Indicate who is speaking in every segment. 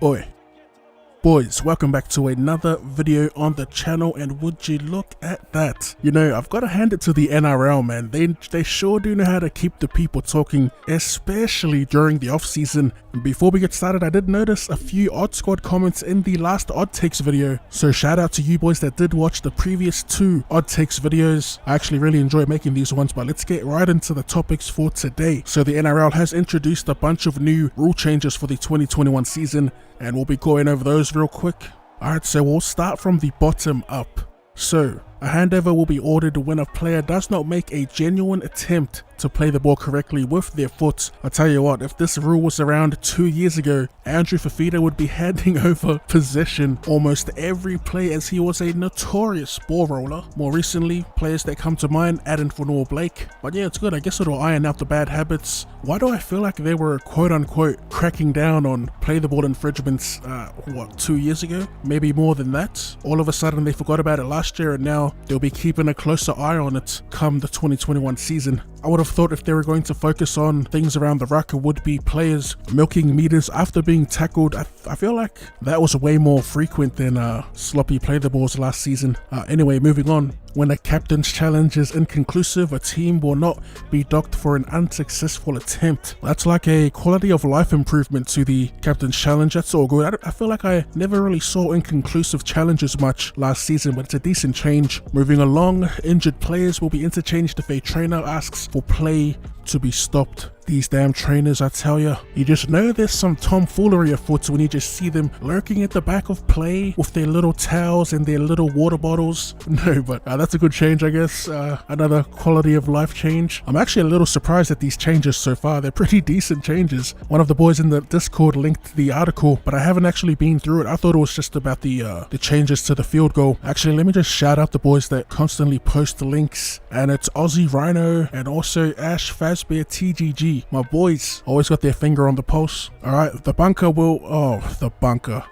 Speaker 1: Oi, boys, welcome back to another video on the channel, and would you look at that? You know, I've got to hand it to the NRL, man. They sure do know how to keep the people talking, especially during the off season. And before we get started, I did notice a few OddSquad comments in the last Oddtakes video, so shout out to you boys that did watch the previous two Oddtakes videos. I actually really enjoy making these ones, but let's get right into the topics for today. So the NRL has introduced a bunch of new rule changes for the 2021 season, and we'll be going over those real quick. Alright, so we'll start from the bottom up. So, a handover will be ordered when a player does not make a genuine attempt to play the ball correctly with their foot. I tell you what, if this rule was around 2 years ago, Andrew Fafita would be handing over possession almost every play, as he was a notorious ball roller. More recently, players that come to mind, Adam Blake. But yeah, it's good. I guess it'll iron out the bad habits. Why do I feel like they were quote-unquote cracking down on play the ball infringements, 2 years ago? Maybe more than that. All of a sudden they forgot about it last year, and now they'll be keeping a closer eye on it come the 2021 season. I would have thought if they were going to focus on things around the ruck, it would be players milking meters after being tackled. I feel like that was way more frequent than sloppy play the balls last season. Anyway, moving on. When a captain's challenge is inconclusive, a team will not be docked for an unsuccessful attempt. That's like a quality of life improvement to the captain's challenge. That's all good. I feel like I never really saw inconclusive challenges much last season, but it's a decent change. Moving along, injured players will be interchanged if a trainer asks for play to be stopped. These damn trainers, I tell ya, you just know there's some tomfoolery afoot when you just see them lurking at the back of play with their little towels and their little water bottles. No, but that's a good change, I guess. Another quality of life change. I'm actually a little surprised at these changes so far. They're pretty decent changes. One of the boys in the Discord linked the article, but I haven't actually been through it. I thought it was just about the changes to the field goal. Actually, let me just shout out the boys that constantly post the links, and it's Aussie Rhino and also Ash Fazbear TGG. My boys always got their finger on the pulse. Alright, the bunker will... the bunker.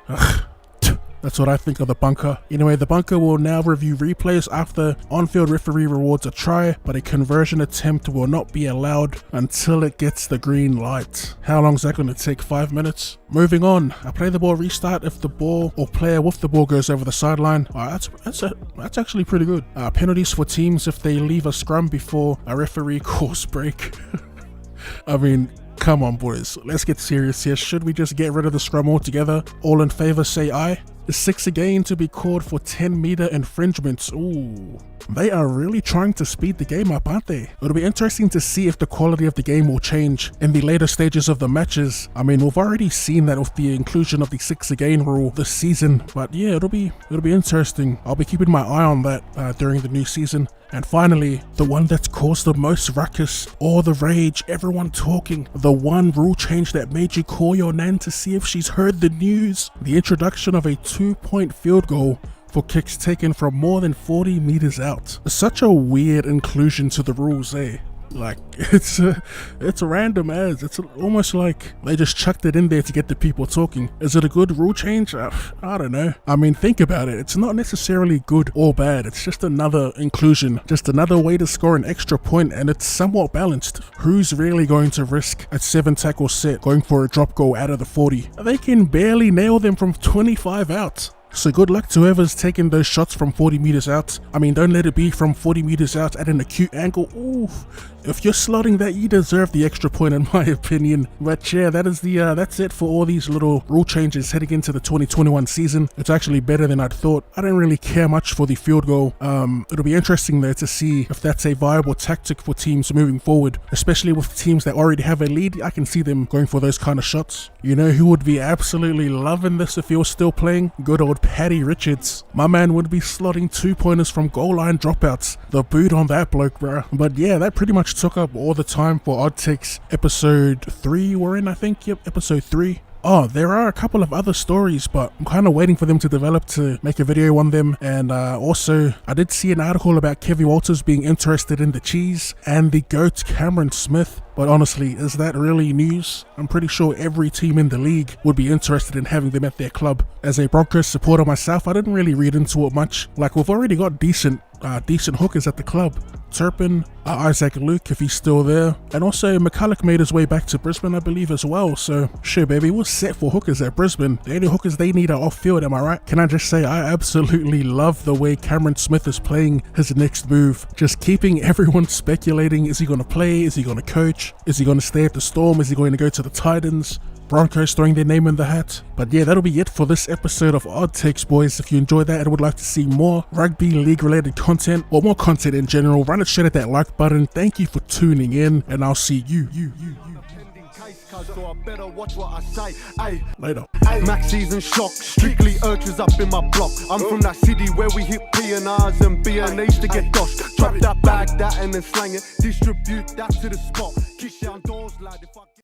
Speaker 1: That's what I think of the bunker. Anyway, the bunker will now review replays after on-field referee rewards a try, but a conversion attempt will not be allowed until it gets the green light. How long is that going to take? 5 minutes? Moving on, a play the ball restart if the ball or player with the ball goes over the sideline. That's actually pretty good. Penalties for teams if they leave a scrum before a referee calls break. I mean, come on boys, let's get serious here. Should we just get rid of the scrum altogether? All in favor say aye. Is 6 again to be called for 10-meter infringements? Ooh, they are really trying to speed the game up, aren't they? It'll be interesting to see if the quality of the game will change in the later stages of the matches. I mean, we've already seen that with the inclusion of the 6 again rule this season, but yeah, it'll be interesting. I'll be keeping my eye on that during the new season. And finally, the one that's caused the most ruckus, all the rage, everyone talking, the one rule change that made you call your nan to see if she's heard the news. The introduction of a 2-point field goal for kicks taken from more than 40 meters out. Such a weird inclusion to the rules, eh? Like, it's random as. It's almost like they just chucked it in there to get the people talking. Is it a good rule change? I don't know. I mean, think about it. It's not necessarily good or bad. It's just another inclusion, just another way to score an extra point, and it's somewhat balanced. Who's really going to risk a 7-tackle set going for a drop goal out of the 40? They can barely nail them from 25 out. So good luck to whoever's taking those shots from 40 meters out. I mean, don't let it be from 40 meters out at an acute angle. Ooh, if you're slotting that, you deserve the extra point in my opinion. But yeah, that's it for all these little rule changes heading into the 2021 season. It's actually better than I'd thought. I don't really care much for the field goal. It'll be interesting though to see if that's a viable tactic for teams moving forward, especially with teams that already have a lead. I can see them going for those kind of shots. You know who would be absolutely loving this if he was still playing? Good old Paddy Richards. My man would be slotting 2-pointers from goal line dropouts. The boot on that bloke, bruh. But yeah, that pretty much took up all the time for Oddtakes episode 3 we're in, I think. Yep, episode 3. Oh, there are a couple of other stories, but I'm kind of waiting for them to develop to make a video on them. And also, I did see an article about Kevin Walters being interested in the cheese, and the GOAT Cameron Smith But honestly, is that really news? I'm pretty sure every team in the league would be interested in having them at their club. As a Broncos supporter myself, I didn't really read into it much. Like, we've already got decent hookers at the club. Turpin, Isaac Luke, if he's still there, and also McCulloch made his way back to Brisbane, I believe, as well. So sure, baby, we're set for hookers at Brisbane. The only hookers they need are off field, am I right? Can I just say, I absolutely love the way Cameron Smith is playing his next move, just keeping everyone speculating. Is he going to play? Is he going to coach? Is he going to stay at the Storm? Is he going to go to the Titans? Broncos throwing their name in the hat. But yeah, that'll be it for this episode of Oddtakes, boys. If you enjoyed that and would like to see more rugby league related content or more content in general, run it straight at that like button. Thank you for tuning in, and I'll see you
Speaker 2: So I better watch what I say. Ay,
Speaker 1: later.
Speaker 2: Maxis and shock, strictly urchins up in my block. I'm from that city where we hit P&Rs and B&As to get doshed. Drop that bag, that and then slang it. Distribute that to the spot. Kick down doors like if I